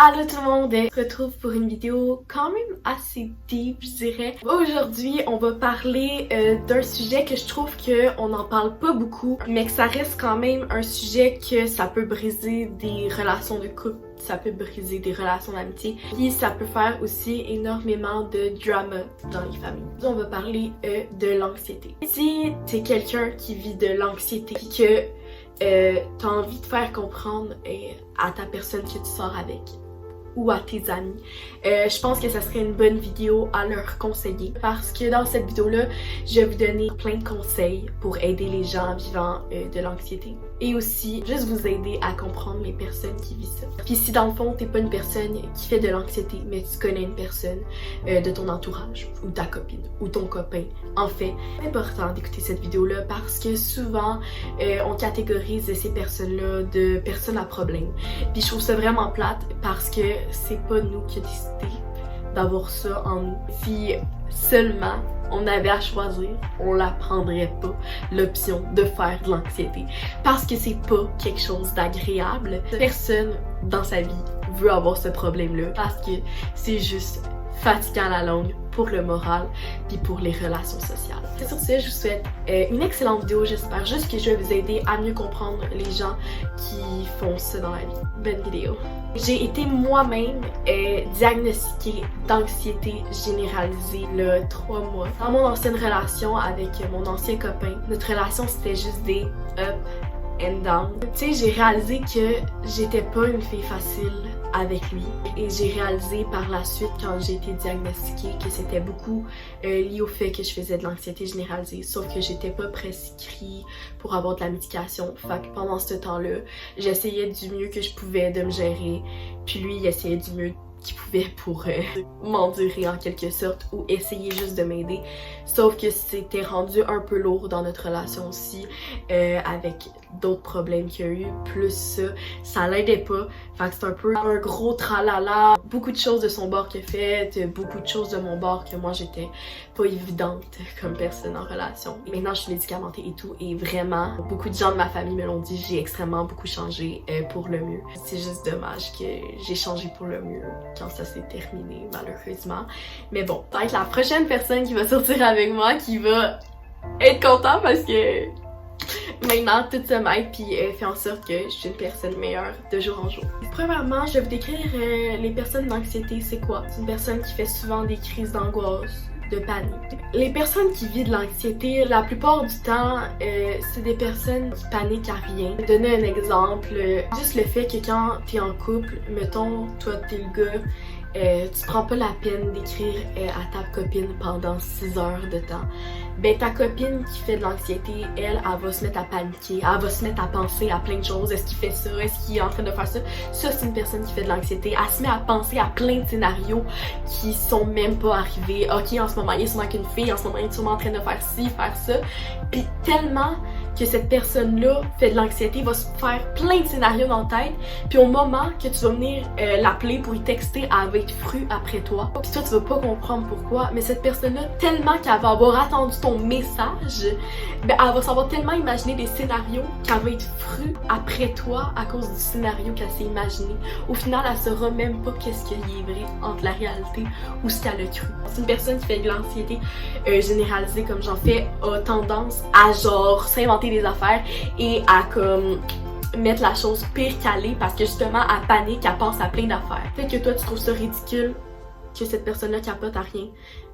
Allô tout le monde, on se retrouve pour une vidéo quand même assez deep, je dirais. Aujourd'hui, on va parler d'un sujet que je trouve qu'on n'en parle pas beaucoup, mais que ça reste quand même un sujet que ça peut briser des relations de couple, ça peut briser des relations d'amitié, puis ça peut faire aussi énormément de drama dans les familles. On va parler de l'anxiété. Si t'es quelqu'un qui vit de l'anxiété, puis que t'as envie de faire comprendre à ta personne que tu sors avec ou à tes amis, je pense que ça serait une bonne vidéo à leur conseiller parce que dans cette vidéo-là, je vais vous donner plein de conseils pour aider les gens vivant de l'anxiété et aussi juste vous aider à comprendre les personnes qui vivent ça. Puis si dans le fond, t'es pas une personne qui fait de l'anxiété, mais tu connais une personne de ton entourage ou ta copine ou ton copain, en fait, c'est important d'écouter cette vidéo-là parce que souvent, on catégorise ces personnes-là de personnes à problème. Puis je trouve ça vraiment plate parce que c'est pas nous qui avons décidé d'avoir ça en nous. Si seulement on avait à choisir, on la prendrait pas, l'option de faire de l'anxiété. Parce que c'est pas quelque chose d'agréable. Personne dans sa vie veut avoir ce problème-là parce que c'est juste fatigant à la longue pour le moral puis pour les relations sociales. Sur ce, je vous souhaite une excellente vidéo. J'espère juste que je vais vous aider à mieux comprendre les gens qui font ça dans la vie. Bonne vidéo. J'ai été moi-même diagnostiquée d'anxiété généralisée le 3 mois. Dans mon ancienne relation avec mon ancien copain, notre relation c'était juste des up and down. Tu sais, j'ai réalisé que j'étais pas une fille facile avec lui et j'ai réalisé par la suite quand j'ai été diagnostiquée que c'était beaucoup lié au fait que je faisais de l'anxiété généralisée, sauf que j'étais pas prescrit pour avoir de la médication. Fait que pendant ce temps-là, j'essayais du mieux que je pouvais de me gérer, puis lui il essayait du mieux qu'il pouvait pour m'endurer en quelque sorte ou essayer juste de m'aider, sauf que c'était rendu un peu lourd dans notre relation aussi avec d'autres problèmes qu'il y a eu, plus ça l'aidait pas, fait que c'est un peu un gros tralala, beaucoup de choses de son bord qu'il a fait, beaucoup de choses de mon bord que moi j'étais pas évidente comme personne en relation. Et maintenant je suis médicamentée et tout, et vraiment beaucoup de gens de ma famille me l'ont dit, j'ai extrêmement beaucoup changé pour le mieux. C'est juste dommage que j'ai changé pour le mieux quand ça s'est terminé malheureusement, mais bon, ça va être la prochaine personne qui va sortir avec moi qui va être content parce que maintenant, tout se m'aide puis fait en sorte que je suis une personne meilleure de jour en jour. Premièrement, je vais vous décrire les personnes d'anxiété, c'est quoi? C'est une personne qui fait souvent des crises d'angoisse, de panique. Les personnes qui vivent de l'anxiété, la plupart du temps, c'est des personnes qui paniquent à rien. Je vais donner un exemple, juste le fait que quand t'es en couple, mettons, toi t'es le gars, tu prends pas la peine d'écrire à ta copine pendant 6 heures de temps. Ben ta copine qui fait de l'anxiété, elle va se mettre à paniquer, elle va se mettre à penser à plein de choses. Est-ce qu'il fait ça? Est-ce qu'il est en train de faire ça? Ça, c'est une personne qui fait de l'anxiété. Elle se met à penser à plein de scénarios qui sont même pas arrivés. Ok, en ce moment, il est sûrement qu'une fille, en ce moment, il est sûrement en train de faire ci, faire ça. Puis tellement que cette personne-là fait de l'anxiété, va se faire plein de scénarios dans la tête, puis au moment que tu vas venir l'appeler pour y texter, elle va être frue après toi. Puis toi, tu vas pas comprendre pourquoi, mais cette personne-là, tellement qu'elle va avoir attendu ton message, ben elle va savoir tellement imaginer des scénarios qu'elle va être frue après toi à cause du scénario qu'elle s'est imaginé. Au final, elle saura même pas qu'est-ce qui est vrai entre la réalité ou ce qu'elle a cru. C'est une personne qui fait de l'anxiété généralisée comme j'en fais, a tendance à genre s'inventer des affaires et à comme mettre la chose pire qu'elle est parce que justement elle panique, elle pense à plein d'affaires. Peut-être que toi tu trouves ça ridicule que cette personne-là capote à rien,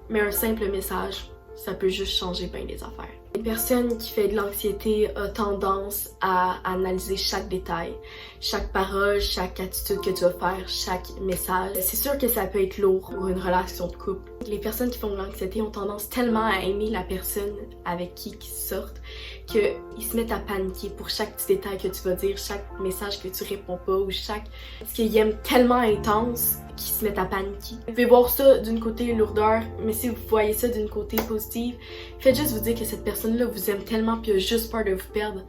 mais un simple message, ça peut juste changer bien des affaires. Une personne qui fait de l'anxiété a tendance à analyser chaque détail, chaque parole, chaque attitude que tu vas faire, chaque message. C'est sûr que ça peut être lourd pour une relation de couple. Les personnes qui font de l'anxiété ont tendance tellement à aimer la personne avec qui ils sortent qu'ils se mettent à paniquer pour chaque petit détail que tu vas dire, chaque message que tu réponds pas ou chaque... Parce qu'ils aiment tellement intense qu'ils se mettent à paniquer. Vous pouvez voir ça d'une côté lourdeur, mais si vous voyez ça d'une côté positive, faites juste vous dire que cette personne-là vous aime tellement puis elle a juste peur de vous perdre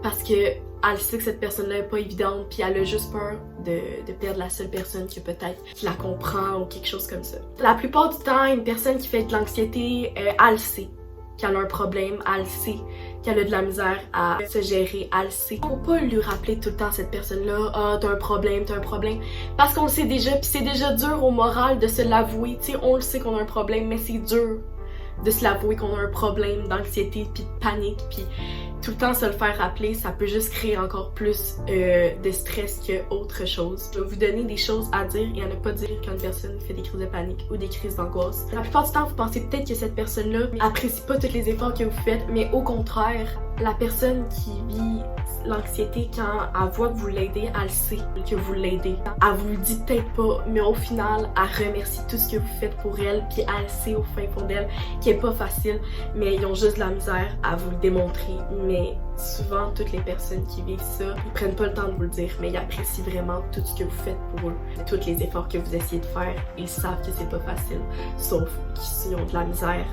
parce que elle sait que cette personne-là est pas évidente puis elle a juste peur de perdre la seule personne qui peut-être qui la comprend ou quelque chose comme ça. La plupart du temps, une personne qui fait de l'anxiété, elle sait qu'elle a un problème, elle sait qu'elle a de la misère à se gérer, elle le sait. Faut pas lui rappeler tout le temps à cette personne-là, ah t'as un problème, parce qu'on le sait déjà, puis c'est déjà dur au moral de se l'avouer, tu sais, on le sait qu'on a un problème, mais c'est dur de se l'avouer qu'on a un problème d'anxiété puis de panique, puis tout le temps se le faire rappeler, ça peut juste créer encore plus de stress que autre chose. Je vais vous donner des choses à dire et à ne pas dire quand une personne fait des crises de panique ou des crises d'angoisse. La plupart du temps, vous pensez peut-être que cette personne-là apprécie pas tous les efforts que vous faites, mais au contraire, la personne qui vit l'anxiété, quand elle voit que vous l'aidez, elle sait que vous l'aidez. Elle vous le dit peut-être pas, mais au final, elle remercie tout ce que vous faites pour elle, puis elle sait au fin fond d'elle qu'il est pas facile, mais ils ont juste de la misère à vous le démontrer. Mais souvent, toutes les personnes qui vivent ça, ils prennent pas le temps de vous le dire, mais ils apprécient vraiment tout ce que vous faites pour eux. Tous les efforts que vous essayez de faire, ils savent que c'est pas facile, sauf qu'ils ont de la misère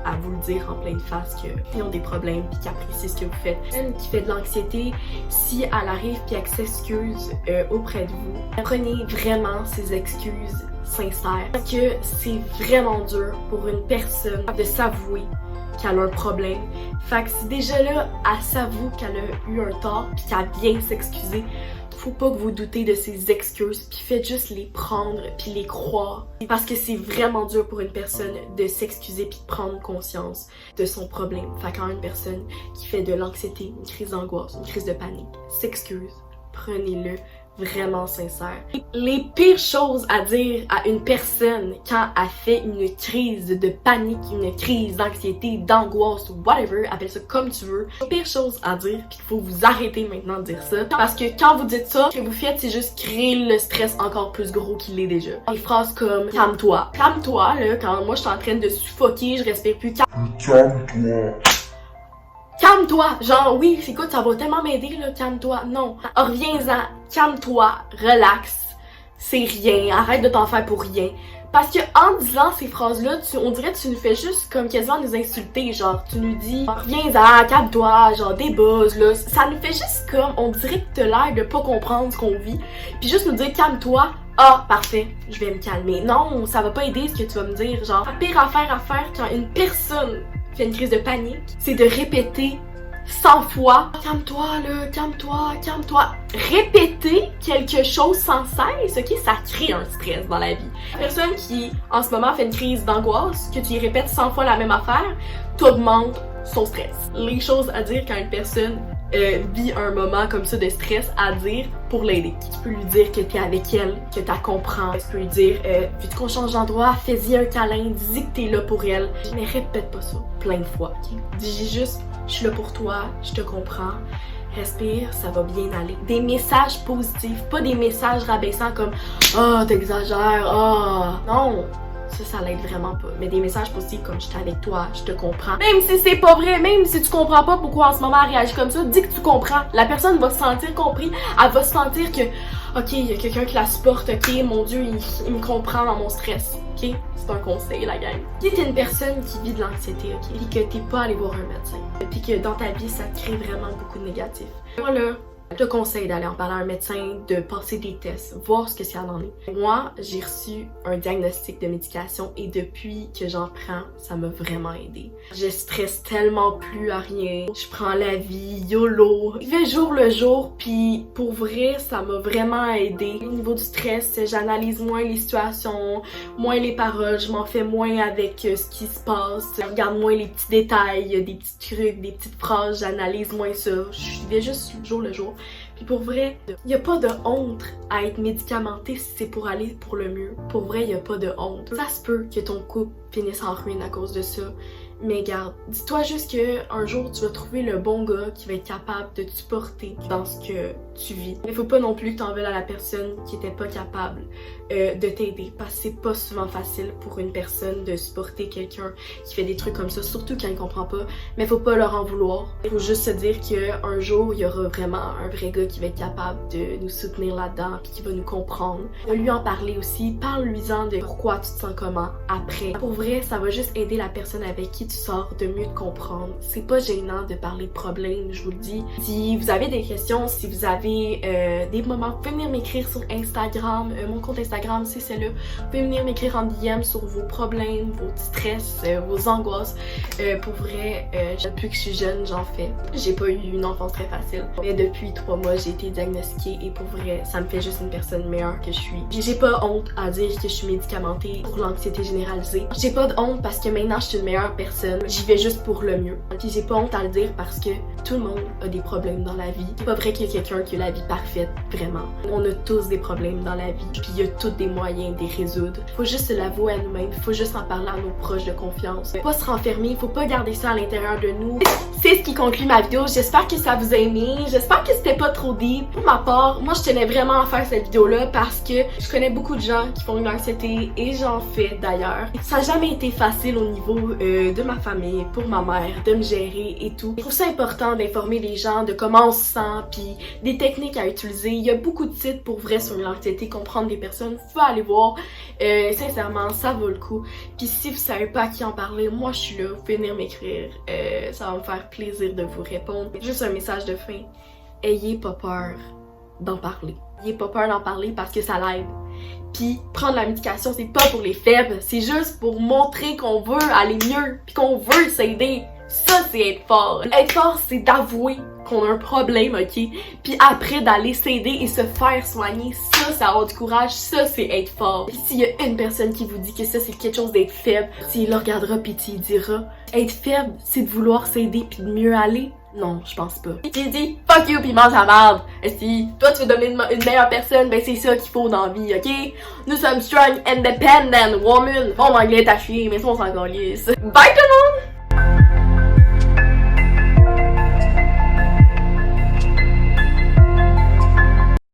à vous le dire en pleine face qu'ils ont des problèmes puis qu'ils apprécient ce que vous faites. Une qui fait de l'anxiété, si elle arrive puis elle s'excuse auprès de vous, prenez vraiment ces excuses sincères, parce que c'est vraiment dur pour une personne de s'avouer qu'elle a un problème. Fait que si déjà là, elle s'avoue qu'elle a eu un tort puis qu'elle vient s'excuser, faut pas que vous doutez de ses excuses, puis faites juste les prendre puis les croire. Parce que c'est vraiment dur pour une personne de s'excuser puis de prendre conscience de son problème. Fait que quand une personne qui fait de l'anxiété, une crise d'angoisse, une crise de panique, s'excuse, prenez-le vraiment sincère. Les pires choses à dire à une personne quand elle fait une crise de panique, une crise d'anxiété, d'angoisse, whatever, appelle ça comme tu veux. Les pires choses à dire, puis il faut vous arrêter maintenant de dire ça. Parce que quand vous dites ça, ce que vous faites, c'est juste créer le stress encore plus gros qu'il est déjà. Des phrases comme « calme-toi ». Calme-toi, là, quand moi je suis en train de suffoquer, je respire plus. Calme-toi. Calme-toi! Genre, oui, écoute, ça va tellement m'aider, là, calme-toi. Non. Reviens-en. Calme-toi. Relax. C'est rien. Arrête de t'en faire pour rien. Parce que en disant ces phrases-là, on dirait que tu nous fais juste comme quasiment nous insulter. Genre, tu nous dis, reviens-en, calme-toi, genre, des buzz, là. Ça nous fait juste comme, on dirait que t'as l'air de pas comprendre ce qu'on vit. Puis juste nous dire, calme-toi. Ah, parfait, je vais me calmer. Non, ça va pas aider ce que tu vas me dire. Genre, la pire affaire à faire quand une personne fait une crise de panique, c'est de répéter 100 fois « Calme-toi là, calme-toi, calme-toi ». Répéter quelque chose sans cesse, ok, ça crée un stress dans la vie. La personne qui, en ce moment, fait une crise d'angoisse, que tu y répètes 100 fois la même affaire, t'augmente son stress. Les choses à dire quand une personne vit un moment comme ça de stress, à dire pour l'aider. Tu peux lui dire que t'es avec elle, que t'as comprends. Tu peux lui dire, vu qu'on change d'endroit, fais-y un câlin, dis que t'es là pour elle. Mais répète pas ça plein de fois, ok? Dis juste, je suis là pour toi, je te comprends. Respire, ça va bien aller. Des messages positifs, pas des messages rabaissants comme « Ah, oh, t'exagères, ah! Oh. » Non! Ça l'aide vraiment pas. Mais des messages positifs comme « Je suis avec toi, je te comprends ». Même si c'est pas vrai, même si tu comprends pas pourquoi en ce moment elle réagit comme ça, dis que tu comprends. La personne va se sentir compris, elle va se sentir que « Ok, il y a quelqu'un qui la supporte, ok, mon Dieu, il me comprend dans mon stress. » Ok? C'est un conseil, la gang. Si t'es une personne qui vit de l'anxiété, ok, et que t'es pas allé voir un médecin, puis que dans ta vie, ça te crée vraiment beaucoup de négatifs, moi là, je te conseille d'aller en parler à un médecin, de passer des tests, voir ce que ça en est. Moi, j'ai reçu un diagnostic de médication et depuis que j'en prends, ça m'a vraiment aidé. Je stresse tellement plus à rien. Je prends la vie YOLO. Je vais jour le jour, puis pour vrai, ça m'a vraiment aidé. Au niveau du stress, j'analyse moins les situations, moins les paroles, je m'en fais moins avec ce qui se passe. Je regarde moins les petits détails, des petits trucs, des petites phrases, j'analyse moins ça. Je vais juste jour le jour. Puis pour vrai, il n'y a pas de honte à être médicamenté si c'est pour aller pour le mieux. Pour vrai, il n'y a pas de honte. Ça se peut que ton couple finisse en ruine à cause de ça. Mais garde, dis-toi juste que un jour tu vas trouver le bon gars qui va être capable de te supporter dans ce que tu vis. Mais faut pas non plus que t'en veuilles à la personne qui était pas capable de t'aider, parce que c'est pas souvent facile pour une personne de supporter quelqu'un qui fait des trucs comme ça, surtout quand il comprend pas. Mais faut pas leur en vouloir. Faut juste se dire qu'un jour il y aura vraiment un vrai gars qui va être capable de nous soutenir là-dedans, puis qui va nous comprendre. On va lui en parler aussi, parle-lui-en de pourquoi tu te sens comment après. Pour vrai, ça va juste aider la personne avec qui qui tu sors, de mieux te comprendre. C'est pas gênant de parler de problèmes, je vous le dis. Si vous avez des questions, si vous avez des moments, vous pouvez venir m'écrire sur Instagram. Mon compte Instagram, c'est celui-là. Vous pouvez venir m'écrire en DM sur vos problèmes, vos stress, vos angoisses. Pour vrai, depuis que je suis jeune, j'en fais. J'ai pas eu une enfance très facile. Mais depuis 3 mois, j'ai été diagnostiquée et pour vrai, ça me fait juste une personne meilleure que je suis. J'ai pas honte à dire que je suis médicamentée pour l'anxiété généralisée. J'ai pas de honte parce que maintenant je suis une meilleure personne. J'y vais juste pour le mieux. Puis j'ai pas honte à le dire parce que tout le monde a des problèmes dans la vie. C'est pas vrai qu'il y a quelqu'un qui a la vie parfaite, vraiment. On a tous des problèmes dans la vie. Puis il y a tous des moyens de les résoudre. Faut juste se l'avouer à nous-mêmes. Faut juste en parler à nos proches de confiance. Faut pas se renfermer. Faut pas garder ça à l'intérieur de nous. C'est ce qui conclut ma vidéo. J'espère que ça vous a aimé. J'espère que c'était pas trop deep. Pour ma part, moi je tenais vraiment à faire cette vidéo-là parce que je connais beaucoup de gens qui font une anxiété et j'en fais d'ailleurs. Ça n'a jamais été facile au niveau de ma famille, pour ma mère, de me gérer et tout. Je trouve ça important d'informer les gens de comment on se sent puis des techniques à utiliser. Il y a beaucoup de sites pour vrai sur l'anxiété, comprendre des personnes. Faut aller voir. Sincèrement, ça vaut le coup. Puis si vous savez pas à qui en parler, moi je suis là. Vous pouvez venir m'écrire. Ça va me faire plaisir de vous répondre. Juste un message de fin. Ayez pas peur d'en parler. Ayez pas peur d'en parler parce que ça l'aide. Puis prendre la médication, c'est pas pour les faibles, c'est juste pour montrer qu'on veut aller mieux, puis qu'on veut s'aider. Ça, c'est être fort. Être fort, c'est d'avouer qu'on a un problème, ok? Puis après, d'aller s'aider et se faire soigner. Ça a du courage. Ça, c'est être fort. Puis s'il y a une personne qui vous dit que ça, c'est quelque chose d'être faible, s'il le regardera puis il dira, être faible, c'est de vouloir s'aider puis de mieux aller. Non, je pense pas. Puis dit fuck you pis mange la merde. Et si toi tu veux devenir une meilleure personne, ben c'est ça qu'il faut dans la vie, ok? Nous sommes strong, independent woman. Bon, mon anglais est à chier, mais ça on s'en calisse. Bye tout le monde!